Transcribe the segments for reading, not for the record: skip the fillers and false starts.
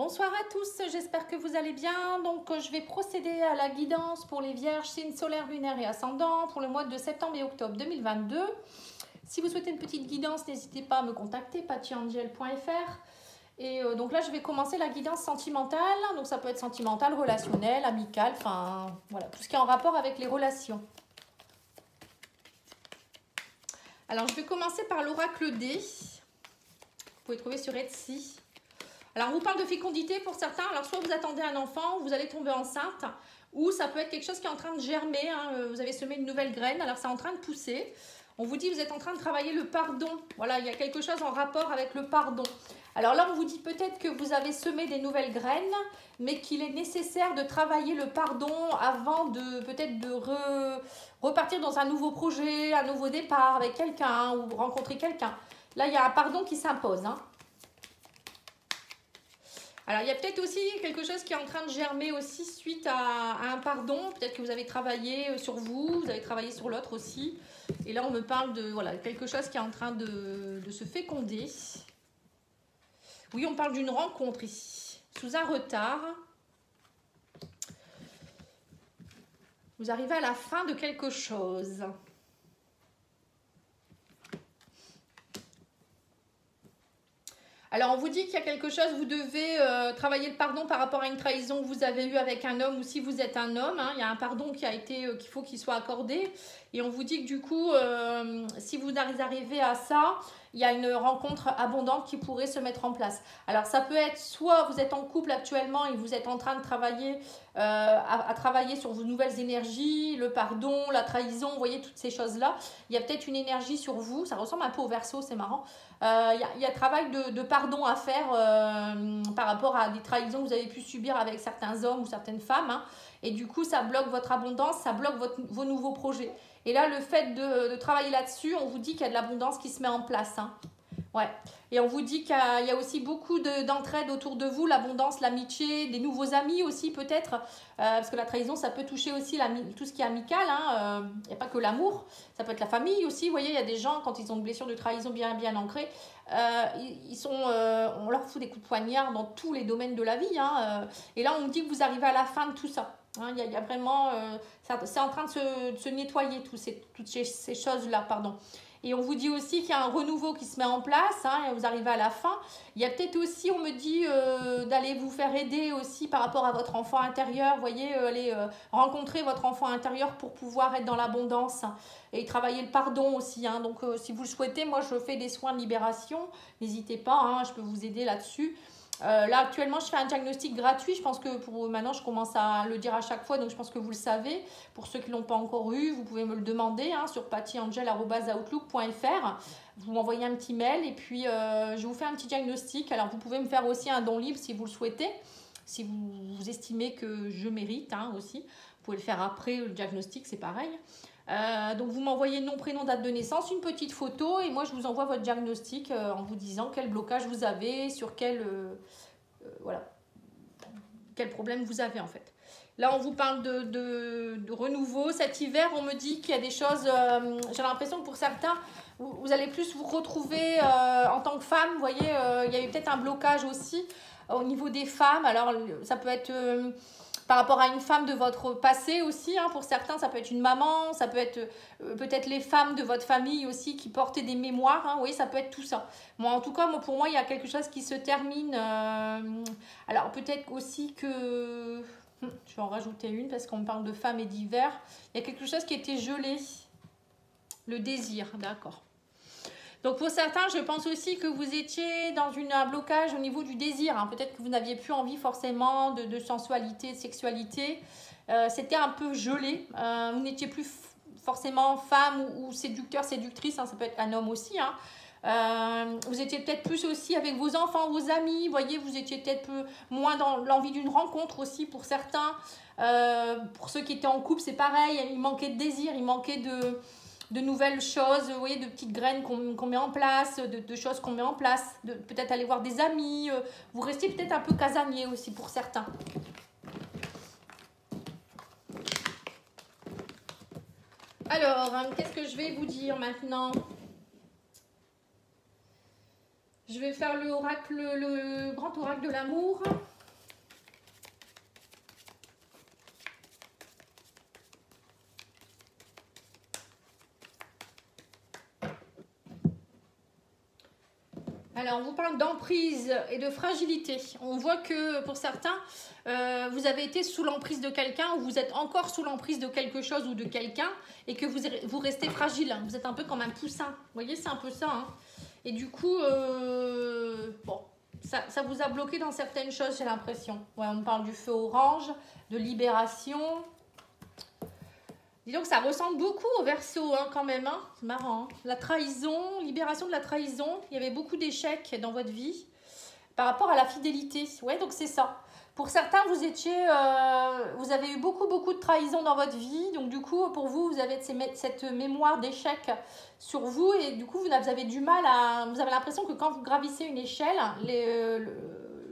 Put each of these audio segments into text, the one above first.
Bonsoir à tous, j'espère que vous allez bien. Donc je vais procéder à la guidance pour les vierges, signes solaires, lunaires et ascendants pour le mois de septembre et octobre 2022. Si vous souhaitez une petite guidance, n'hésitez pas à me contacter, pattyangel.fr. Et donc là, je vais commencer la guidance sentimentale. Donc ça peut être sentimental, relationnel, amical, enfin voilà, tout ce qui est en rapport avec les relations. Alors je vais commencer par l'oracle D. Vous pouvez trouver sur Etsy. Alors, on vous parle de fécondité pour certains. Alors, soit vous attendez un enfant, vous allez tomber enceinte, ou ça peut être quelque chose qui est en train de germer. Hein. Vous avez semé une nouvelle graine, alors c'est en train de pousser. On vous dit, vous êtes en train de travailler le pardon. Voilà, il y a quelque chose en rapport avec le pardon. Alors là, on vous dit peut-être que vous avez semé des nouvelles graines, mais qu'il est nécessaire de travailler le pardon avant de peut-être de repartir dans un nouveau projet, un nouveau départ avec quelqu'un, ou rencontrer quelqu'un. Là, il y a un pardon qui s'impose, hein. Alors, il y a peut-être aussi quelque chose qui est en train de germer aussi suite à un pardon. Peut-être que vous avez travaillé sur vous, vous avez travaillé sur l'autre aussi. Et là, on me parle de voilà, quelque chose qui est en train de se féconder. Oui, on parle d'une rencontre ici, sous un retard. Vous arrivez à la fin de quelque chose. Alors, on vous dit qu'il y a quelque chose, vous devez travailler le pardon par rapport à une trahison que vous avez eue avec un homme ou si vous êtes un homme. Hein, il y a un pardon qui a été, qu'il faut qu'il soit accordé. Et on vous dit que du coup, si vous arrivez à ça, il y a une rencontre abondante qui pourrait se mettre en place. Alors, ça peut être soit vous êtes en couple actuellement et vous êtes en train de travailler, à travailler sur vos nouvelles énergies, le pardon, la trahison, vous voyez toutes ces choses-là. Il y a peut-être une énergie sur vous, ça ressemble un peu au Verseau, c'est marrant. Il y a un travail de pardon à faire par rapport à des trahisons que vous avez pu subir avec certains hommes ou certaines femmes. Hein, et du coup, ça bloque votre abondance, ça bloque vos nouveaux projets. Et là, le fait de travailler là-dessus, on vous dit qu'il y a de l'abondance qui se met en place. Hein. Ouais. Et on vous dit qu'il y a aussi beaucoup d'entraide autour de vous, l'abondance, l'amitié, des nouveaux amis aussi peut-être. Parce que la trahison, ça peut toucher aussi tout ce qui est amical. Hein. Il n'y a pas que l'amour, ça peut être la famille aussi. Vous voyez, il y a des gens, quand ils ont une blessure de trahison bien ancrée, on leur fout des coups de poignard dans tous les domaines de la vie. Hein. Et là, on vous dit que vous arrivez à la fin de tout ça. Hein, il y a vraiment, c'est en train de se nettoyer toutes ces choses-là, pardon. Et on vous dit aussi qu'il y a un renouveau qui se met en place, hein, et vous arrivez à la fin. Il y a peut-être aussi, on me dit, d'aller vous faire aider aussi par rapport à votre enfant intérieur. Vous voyez, aller rencontrer votre enfant intérieur pour pouvoir être dans l'abondance et travailler le pardon aussi. Hein. Donc, si vous le souhaitez, moi, je fais des soins de libération. N'hésitez pas, hein, je peux vous aider là-dessus. Là, actuellement, je fais un diagnostic gratuit. Je pense que maintenant, je commence à le dire à chaque fois. Donc, je pense que vous le savez. Pour ceux qui ne l'ont pas encore eu, vous pouvez me le demander hein, sur pattyangel@outlook.fr. Vous m'envoyez un petit mail et puis je vous fais un petit diagnostic. Alors, vous pouvez me faire aussi un don libre si vous le souhaitez. Si vous estimez que je mérite hein, aussi. Vous pouvez le faire après le diagnostic, c'est pareil. Donc vous m'envoyez nom, prénom, date de naissance, une petite photo et moi je vous envoie votre diagnostic en vous disant quel blocage vous avez, sur quel problème vous avez en fait. Là on vous parle de renouveau. Cet hiver on me dit qu'il y a des choses, j'ai l'impression que pour certains vous allez plus vous retrouver en tant que femme. Vous voyez, il y a eu peut-être un blocage aussi au niveau des femmes. Alors ça peut être... par rapport à une femme de votre passé aussi, hein, pour certains, ça peut être une maman, ça peut être peut-être les femmes de votre famille aussi qui portaient des mémoires, hein, oui, ça peut être tout ça. Moi, en tout cas, pour moi, il y a quelque chose qui se termine. Alors, peut-être aussi que... Je vais en rajouter une parce qu'on me parle de femmes et d'hiver. Il y a quelque chose qui était gelé. Le désir, d'accord. Donc pour certains, je pense aussi que vous étiez dans un blocage au niveau du désir. Hein. Peut-être que vous n'aviez plus envie forcément de sensualité, de sexualité. C'était un peu gelé. Vous n'étiez plus forcément femme ou séducteur, séductrice. Hein. Ça peut être un homme aussi. Hein. Vous étiez peut-être plus aussi avec vos enfants, vos amis. Vous voyez, vous étiez peut-être moins dans l'envie d'une rencontre aussi pour certains. Pour ceux qui étaient en couple, c'est pareil. Il manquait de désir, il manquait de nouvelles choses, vous voyez, de petites graines qu'on met en place, de choses qu'on met en place, peut-être aller voir des amis. Vous restez peut-être un peu casanier aussi pour certains. Alors, qu'est-ce que je vais vous dire maintenant? Je vais faire le grand oracle de l'amour. Alors, on vous parle d'emprise et de fragilité. On voit que pour certains, vous avez été sous l'emprise de quelqu'un ou vous êtes encore sous l'emprise de quelque chose ou de quelqu'un et que vous restez fragile. Vous êtes un peu comme un poussin. Vous voyez, c'est un peu ça. Hein. Et du coup, bon, ça vous a bloqué dans certaines choses, j'ai l'impression. Ouais, on parle du feu orange, de libération. Dis donc, ça ressemble beaucoup au Verseau, hein, quand même. Hein. C'est marrant. Hein. La trahison, libération de la trahison. Il y avait beaucoup d'échecs dans votre vie par rapport à la fidélité. Ouais, donc c'est ça. Pour certains, vous avez eu beaucoup de trahison dans votre vie. Donc du coup, pour vous, vous avez cette mémoire d'échec sur vous. Et du coup, vous avez du mal à... Vous avez l'impression que quand vous gravissez une échelle,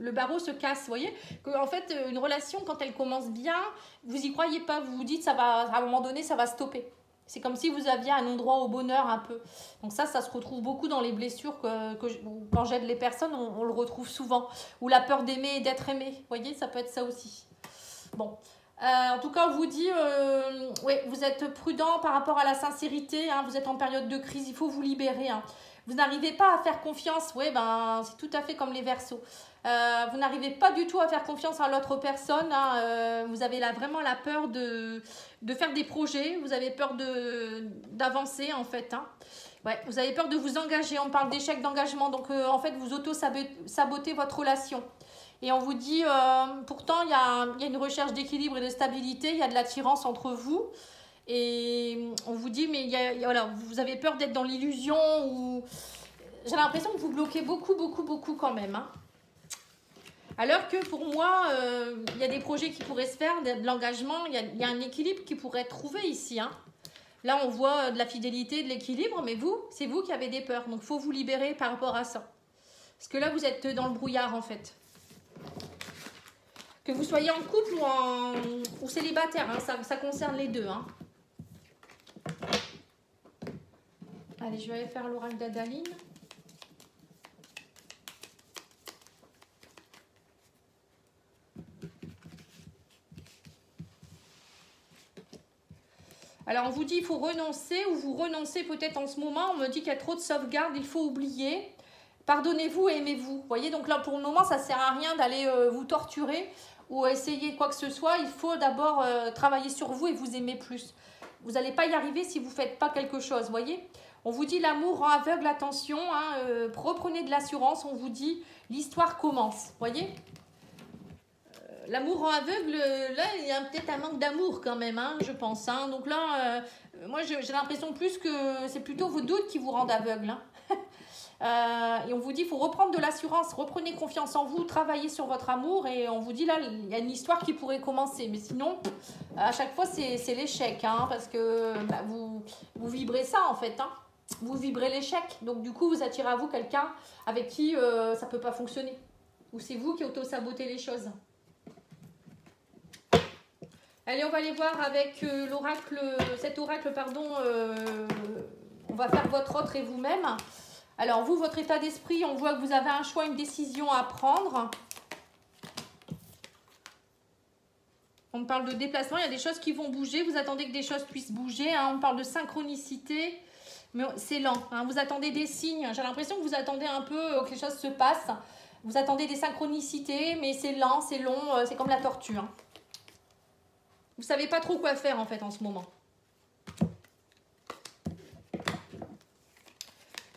le barreau se casse, vous voyez, que en fait une relation quand elle commence bien, vous y croyez pas, vous vous dites ça va à un moment donné ça va stopper. C'est comme si vous aviez un endroit au bonheur un peu. Donc ça se retrouve beaucoup dans les blessures quand j'aide les personnes, on le retrouve souvent. Ou la peur d'aimer et d'être aimé, vous voyez, ça peut être ça aussi. Bon, en tout cas on vous dit, ouais, vous êtes prudent par rapport à la sincérité, hein, vous êtes en période de crise, il faut vous libérer. Hein. Vous n'arrivez pas à faire confiance, ouais, ben, c'est tout à fait comme les Verseaux. Vous n'arrivez pas du tout à faire confiance à l'autre personne. Hein, vous avez vraiment la peur de faire des projets. Vous avez peur d'avancer en fait. Hein. Ouais, vous avez peur de vous engager. On parle d'échec d'engagement. Donc en fait, vous auto-sabotez votre relation. Et on vous dit, pourtant, il y a une recherche d'équilibre et de stabilité. Il y a de l'attirance entre vous. Et on vous dit, mais voilà, vous avez peur d'être dans l'illusion. Ou... J'ai l'impression que vous bloquez beaucoup quand même. Hein. Alors que pour moi, il y a des projets qui pourraient se faire, de l'engagement, il y a un équilibre qui pourrait être trouvé ici. Hein. Là, on voit de la fidélité, de l'équilibre, mais c'est vous qui avez des peurs. Donc, il faut vous libérer par rapport à ça. Parce que là, vous êtes dans le brouillard, en fait. Que vous soyez en couple ou célibataire, hein, ça concerne les deux. Hein. Allez, je vais aller faire l'oracle d'Adaline. Alors, on vous dit qu'il faut renoncer ou vous renoncez peut-être en ce moment. On me dit qu'il y a trop de sauvegarde, il faut oublier. Pardonnez-vous et aimez-vous. Vous voyez, donc là, pour le moment, ça ne sert à rien d'aller vous torturer ou essayer quoi que ce soit. Il faut d'abord travailler sur vous et vous aimer plus. Vous n'allez pas y arriver si vous ne faites pas quelque chose, vous voyez. On vous dit l'amour rend aveugle, attention. Hein, reprenez de l'assurance, on vous dit l'histoire commence, vous voyez. L'amour rend aveugle, là, il y a peut-être un manque d'amour quand même, hein, je pense. Hein. Donc là, moi, j'ai l'impression plus que c'est plutôt vos doutes qui vous rendent aveugle. Hein. Et on vous dit, il faut reprendre de l'assurance, reprenez confiance en vous, travaillez sur votre amour. Et on vous dit, là, il y a une histoire qui pourrait commencer. Mais sinon, à chaque fois, c'est l'échec, hein, parce que bah, vous vibrez ça, en fait. Hein. Vous vibrez l'échec. Donc, du coup, vous attirez à vous quelqu'un avec qui ça ne peut pas fonctionner. Ou c'est vous qui auto-sabotez les choses. Allez, on va aller voir avec cet oracle, pardon, on va faire votre autre et vous-même. Alors, vous, votre état d'esprit, on voit que vous avez un choix, une décision à prendre. On parle de déplacement, il y a des choses qui vont bouger, vous attendez que des choses puissent bouger. Hein. On parle de synchronicité, mais c'est lent. Hein. Vous attendez des signes, j'ai l'impression que vous attendez un peu que les choses se passent. Vous attendez des synchronicités, mais c'est lent, c'est long, c'est comme la tortue. Hein. Vous ne savez pas trop quoi faire en fait en ce moment.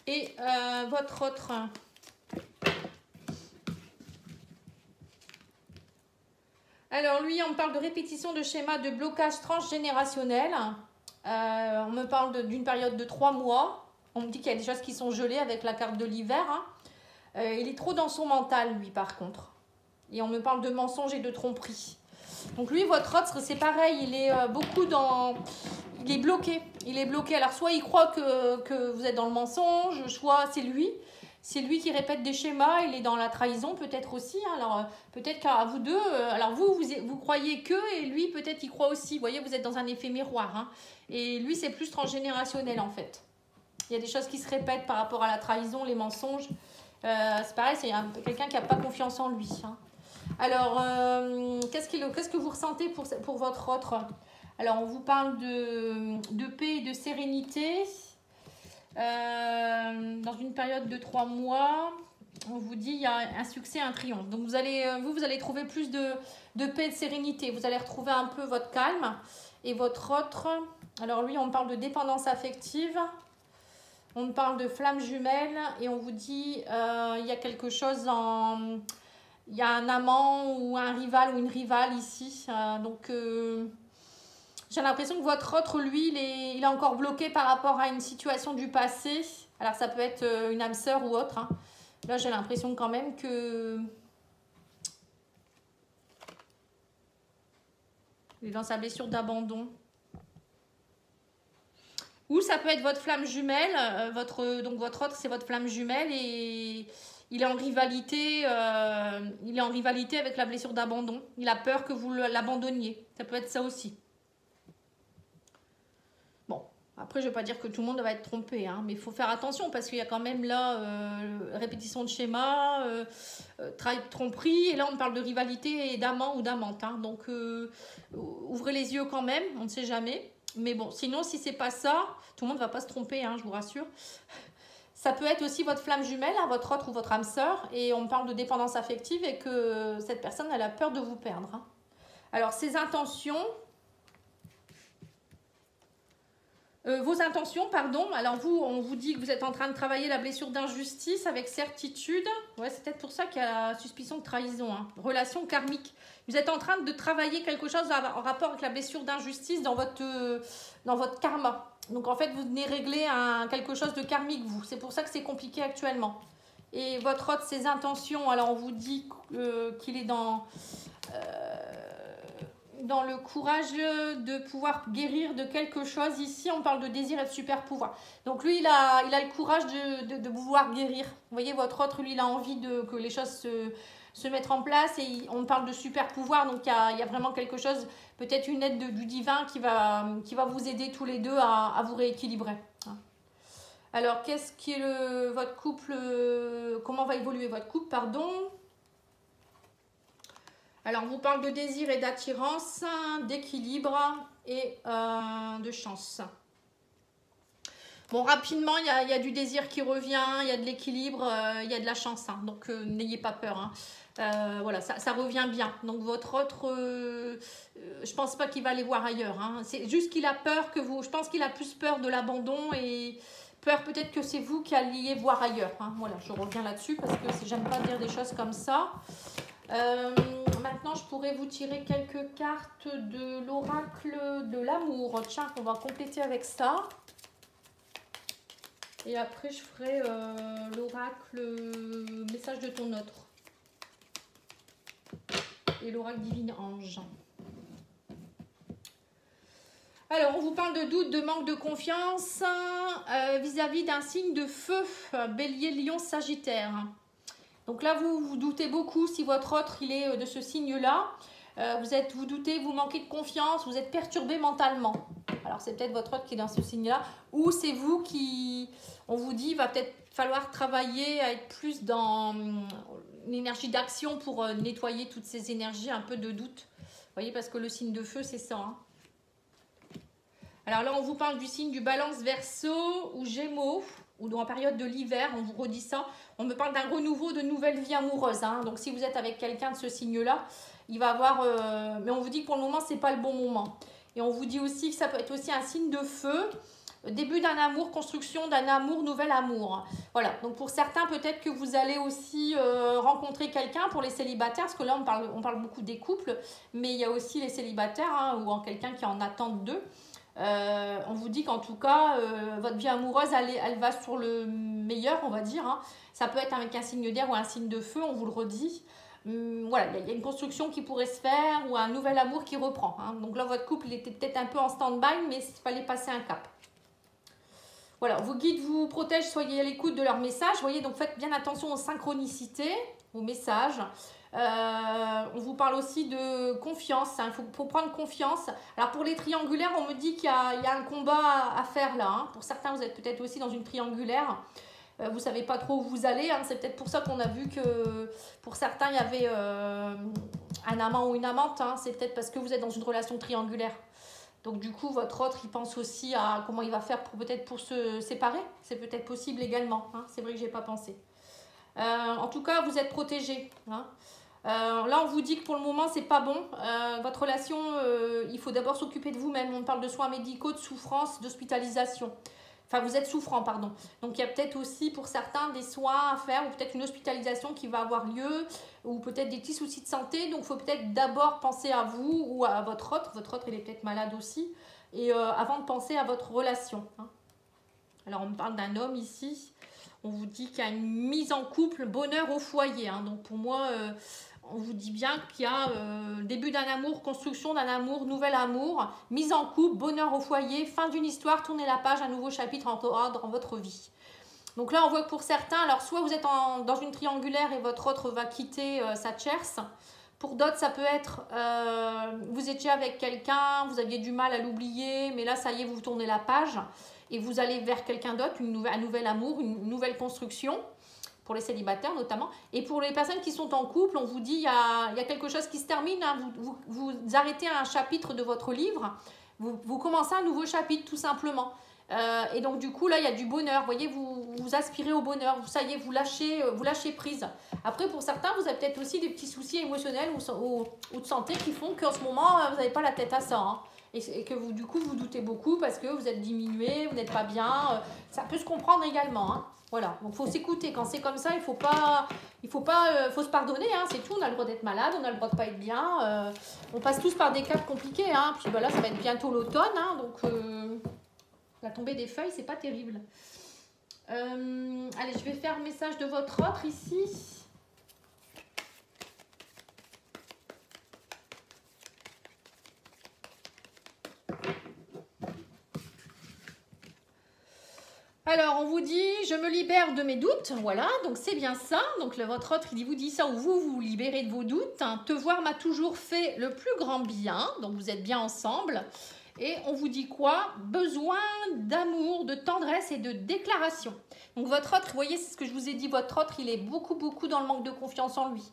Et votre autre... Alors lui, on parle de répétition de schémas de blocage transgénérationnel. On me parle d'une période de 3 mois. On me dit qu'il y a des choses qui sont gelées avec la carte de l'hiver. Hein. Il est trop dans son mental, lui, par contre. Et on me parle de mensonges et de tromperies. Donc lui, votre autre, c'est pareil, il est beaucoup dans... Il est bloqué. Il est bloqué. Alors, soit il croit que vous êtes dans le mensonge, soit c'est lui. C'est lui qui répète des schémas. Il est dans la trahison, peut-être aussi. Hein. Alors, peut-être qu'à vous deux... alors, vous croyez que, et lui, peut-être, il croit aussi. Vous voyez, vous êtes dans un effet miroir. Hein. Et lui, c'est plus transgénérationnel, en fait. Il y a des choses qui se répètent par rapport à la trahison, les mensonges. C'est pareil, c'est quelqu'un qui n'a pas confiance en lui. Hein. Alors, qu'est-ce que vous ressentez pour votre autre? Alors, on vous parle de paix et de sérénité dans une période de 3 mois. on vous dit il y a un succès, un triomphe. Donc vous allez trouver plus de paix et de sérénité. Vous allez retrouver un peu votre calme. Et votre autre, alors lui, on parle de dépendance affective. On parle de flamme jumelle. Et on vous dit il y a quelque chose il y a un amant ou un rival ou une rivale ici. J'ai l'impression que votre autre, lui, il est encore bloqué par rapport à une situation du passé. Alors, ça peut être une âme sœur ou autre. Hein. Là, j'ai l'impression quand même que... Il est dans sa blessure d'abandon. Ou ça peut être votre flamme jumelle. Donc, votre autre, c'est votre flamme jumelle. Et il est en rivalité, avec la blessure d'abandon. Il a peur que vous l'abandonniez. Ça peut être ça aussi. Après, je ne vais pas dire que tout le monde va être trompé, hein, mais il faut faire attention parce qu'il y a quand même là répétition de schéma, tromperie, et là on parle de rivalité et d'amant ou d'amante. Hein, donc ouvrez les yeux quand même, on ne sait jamais. Mais bon, sinon si c'est pas ça, tout le monde ne va pas se tromper, hein, je vous rassure. Ça peut être aussi votre flamme jumelle, hein, votre autre ou votre âme sœur, et on parle de dépendance affective et que cette personne elle a peur de vous perdre. Hein. Alors ses intentions... vos intentions, pardon. Alors vous, on vous dit que vous êtes en train de travailler la blessure d'injustice avec certitude. Ouais, c'est peut-être pour ça qu'il y a la suspicion de trahison. Hein. Relation karmique. Vous êtes en train de travailler quelque chose en rapport avec la blessure d'injustice dans votre karma. Donc en fait, vous venez régler quelque chose de karmique, vous. C'est pour ça que c'est compliqué actuellement. Et votre autre, ses intentions, alors on vous dit qu'il est dans le courage de pouvoir guérir de quelque chose. Ici, on parle de désir et de super pouvoir. Donc lui, il a le courage de pouvoir guérir. Vous voyez, votre autre, lui, il a envie que les choses se mettent en place. Et on parle de super pouvoir. Donc il y a vraiment quelque chose, peut-être une aide du divin qui va vous aider tous les deux à vous rééquilibrer. Alors, qu'est-ce qui est votre couple, comment va évoluer votre couple, pardon. Alors, on vous parle de désir et d'attirance, d'équilibre et de chance. Bon, rapidement, il y a du désir qui revient, il y a de l'équilibre, il y a de la chance. Hein, donc, n'ayez pas peur. Hein. Voilà, ça revient bien. Donc, votre autre, je pense pas qu'il va aller voir ailleurs. Hein. C'est juste qu'il a peur que vous... Je pense qu'il a plus peur de l'abandon et peur peut-être que c'est vous qui alliez voir ailleurs. Hein. Voilà, je reviens là-dessus parce que j'aime pas dire des choses comme ça. Maintenant, je pourrais vous tirer quelques cartes de l'oracle de l'amour. Tiens, on va compléter avec ça. Et après, je ferai l'oracle message de ton autre. Et l'oracle divine ange. Alors, on vous parle de doute, de manque de confiance vis-à-vis d'un signe de feu, bélier, lion, sagittaire. Donc là, vous doutez beaucoup si votre autre, il est de ce signe-là. Vous doutez, vous manquez de confiance, vous êtes perturbé mentalement. Alors, c'est peut-être votre autre qui est dans ce signe-là. Ou c'est vous qui, on vous dit, va peut-être falloir travailler à être plus dans une énergie d'action pour nettoyer toutes ces énergies, un peu de doute. Vous voyez, parce que le signe de feu, c'est ça. Hein. Alors là, on vous parle du signe du balance verseau ou gémeaux, ou dans la période de l'hiver, on vous redit ça. On me parle d'un renouveau de nouvelles vies amoureuses. Hein. Donc si vous êtes avec quelqu'un de ce signe-là, il va avoir... mais on vous dit que pour le moment, ce n'est pas le bon moment. Et on vous dit aussi que ça peut être aussi un signe de feu, début d'un amour, construction d'un amour, nouvel amour. Voilà, donc pour certains, peut-être que vous allez aussi rencontrer quelqu'un pour les célibataires, parce que là, on parle beaucoup des couples, mais il y a aussi les célibataires, hein, ou quelqu'un qui est en attente d'eux. On vous dit qu'en tout cas, votre vie amoureuse, elle va sur le meilleur, on va dire. Hein. Ça peut être avec un signe d'air ou un signe de feu, on vous le redit. Voilà, il y a une construction qui pourrait se faire ou un nouvel amour qui reprend. Hein. Donc là, votre couple il était peut-être un peu en stand-by, mais il fallait passer un cap. Voilà, vos guides vous protègent, soyez à l'écoute de leurs messages. Vous voyez, donc faites bien attention aux synchronicités, aux messages. On vous parle aussi de confiance, hein. Il faut prendre confiance. Alors pour les triangulaires, on me dit qu'il y a un combat à faire là. Hein. Pour certains, vous êtes peut-être aussi dans une triangulaire. Vous ne savez pas trop où vous allez. Hein. C'est peut-être pour ça qu'on a vu que pour certains, il y avait un amant ou une amante. Hein. C'est peut-être parce que vous êtes dans une relation triangulaire. Donc du coup, votre autre, il pense aussi à comment il va faire pour se séparer. C'est peut-être possible également. Hein. C'est vrai que je n'y ai pas pensé. En tout cas, vous êtes protégé. Hein. Là, on vous dit que pour le moment, c'est pas bon. Votre relation, il faut d'abord s'occuper de vous-même. On parle de soins médicaux, de souffrance, d'hospitalisation. Enfin, vous êtes souffrant, pardon. Donc, il y a peut-être aussi pour certains des soins à faire ou peut-être une hospitalisation qui va avoir lieu ou peut-être des petits soucis de santé. Donc, il faut peut-être d'abord penser à vous ou à votre autre. Votre autre, il est peut-être malade aussi. Et avant de penser à votre relation. Hein. Alors, on me parle d'un homme ici. On vous dit qu'il y a une mise en couple, bonheur au foyer. Hein. Donc, pour moi, on vous dit bien qu'il y a début d'un amour, construction d'un amour, nouvel amour, mise en couple, bonheur au foyer, fin d'une histoire, tournez la page, un nouveau chapitre dans votre vie. Donc là, on voit que pour certains, alors soit vous êtes dans une triangulaire et votre autre va quitter sa tierce. Pour d'autres, ça peut être, vous étiez avec quelqu'un, vous aviez du mal à l'oublier, mais là, ça y est, vous tournez la page et vous allez vers quelqu'un d'autre, un nouvel amour, une nouvelle construction, pour les célibataires notamment. Et pour les personnes qui sont en couple, on vous dit, il y a quelque chose qui se termine, hein, vous arrêtez un chapitre de votre livre, vous commencez un nouveau chapitre tout simplement. Et donc du coup là il y a du bonheur, vous voyez, vous aspirez au bonheur, ça y est, vous lâchez prise. Après pour certains vous avez peut-être aussi des petits soucis émotionnels ou de santé qui font qu'en ce moment vous n'avez pas la tête à ça, hein, et que vous du coup vous doutez beaucoup parce que vous êtes diminué, vous n'êtes pas bien, ça peut se comprendre également, hein. Voilà, donc il faut s'écouter quand c'est comme ça, faut se pardonner, hein, c'est tout, on a le droit d'être malade, on a le droit de pas être bien, on passe tous par des cas compliqués, hein, puis là ça va être bientôt l'automne, hein, donc la tombée des feuilles, c'est pas terrible. Allez, je vais faire message de votre autre ici. Alors, on vous dit, je me libère de mes doutes. Voilà, donc c'est bien ça. Donc, votre autre, il vous dit ça, ou vous libérez de vos doutes. Hein. Te voir m'a toujours fait le plus grand bien. Donc, vous êtes bien ensemble. Et on vous dit quoi? Besoin d'amour, de tendresse et de déclaration. Donc votre autre, vous voyez, c'est ce que je vous ai dit, votre autre, il est beaucoup dans le manque de confiance en lui.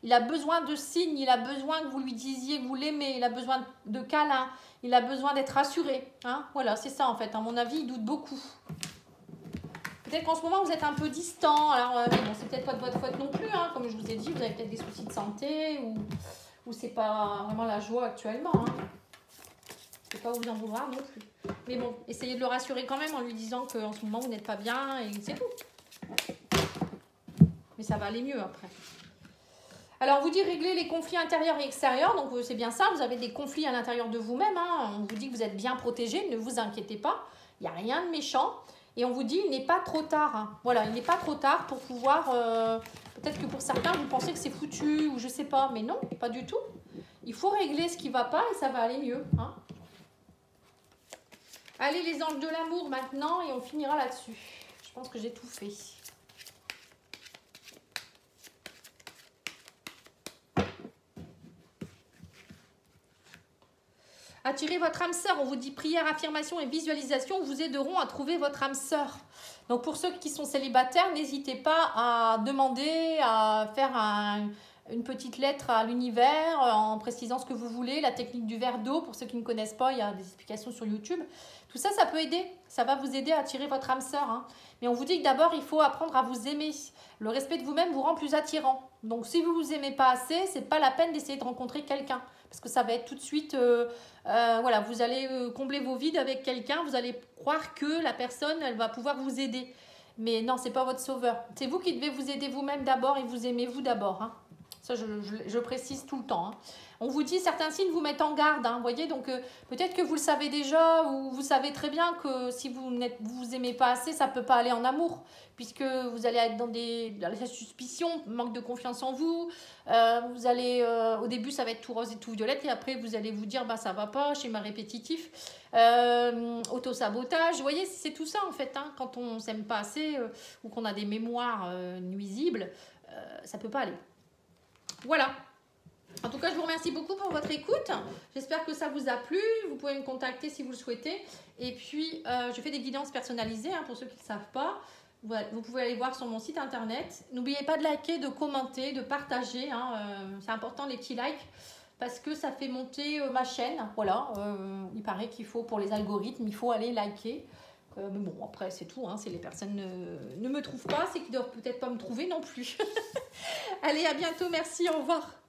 Il a besoin de signes, il a besoin que vous lui disiez que vous l'aimez, il a besoin de câlins, il a besoin d'être rassuré. Hein, voilà, c'est ça en fait, à mon avis, il doute beaucoup. Peut-être qu'en ce moment, vous êtes un peu distant. Alors, bon, c'est peut-être pas de votre faute non plus. Hein, comme je vous ai dit, vous avez peut-être des soucis de santé ou c'est pas vraiment la joie actuellement. Hein. Je ne vais pas vous en vouloir non plus. Mais bon, essayez de le rassurer quand même en lui disant qu'en ce moment, vous n'êtes pas bien et c'est tout. Mais ça va aller mieux après. Alors, on vous dit régler les conflits intérieurs et extérieurs. Donc, c'est bien ça. Vous avez des conflits à l'intérieur de vous-même. Hein. On vous dit que vous êtes bien protégé. Ne vous inquiétez pas. Il n'y a rien de méchant. Et on vous dit, il n'est pas trop tard. Hein. Voilà, il n'est pas trop tard pour pouvoir... peut-être que pour certains, vous pensez que c'est foutu ou je ne sais pas. Mais non, pas du tout. Il faut régler ce qui ne va pas et ça va aller mieux. Hein. Allez, les anges de l'amour maintenant, et on finira là-dessus. Je pense que j'ai tout fait. Attirez votre âme sœur. On vous dit prière, affirmation et visualisation vous aideront à trouver votre âme sœur. Donc, pour ceux qui sont célibataires, n'hésitez pas à demander, à faire une petite lettre à l'univers en précisant ce que vous voulez. La technique du verre d'eau, pour ceux qui ne connaissent pas, il y a des explications sur YouTube. Tout ça, ça peut aider. Ça va vous aider à attirer votre âme sœur. Hein. Mais on vous dit que d'abord, il faut apprendre à vous aimer. Le respect de vous-même vous rend plus attirant. Donc, si vous ne vous aimez pas assez, ce n'est pas la peine d'essayer de rencontrer quelqu'un. Parce que ça va être tout de suite... voilà, vous allez combler vos vides avec quelqu'un. Vous allez croire que la personne, elle va pouvoir vous aider. Mais non, ce n'est pas votre sauveur. C'est vous qui devez vous aider vous-même d'abord et vous aimez vous d'abord. Hein. Ça, je précise tout le temps. Hein. On vous dit, certains signes vous mettent en garde. Hein, voyez, donc peut-être que vous le savez déjà ou vous savez très bien que si vous ne vous aimez pas assez, ça ne peut pas aller en amour. Puisque vous allez être dans la suspicion, manque de confiance en vous. Vous allez, au début, ça va être tout rose et tout violette. Et après, vous allez vous dire, bah, ça ne va pas, schéma répétitif. Auto-sabotage. Vous voyez, c'est tout ça en fait. Hein, quand on ne s'aime pas assez ou qu'on a des mémoires nuisibles, ça ne peut pas aller. Voilà. En tout cas, je vous remercie beaucoup pour votre écoute. J'espère que ça vous a plu. Vous pouvez me contacter si vous le souhaitez. Et puis, je fais des guidances personnalisées hein, pour ceux qui ne savent pas. Vous pouvez aller voir sur mon site internet. N'oubliez pas de liker, de commenter, de partager. Hein, c'est important les petits likes parce que ça fait monter ma chaîne. Voilà, il paraît qu'il faut, pour les algorithmes, il faut aller liker. Mais bon, après, c'est tout. Hein. Si les personnes ne me trouvent pas, c'est qu'ils ne doivent peut-être pas me trouver non plus. Allez, à bientôt. Merci. Au revoir.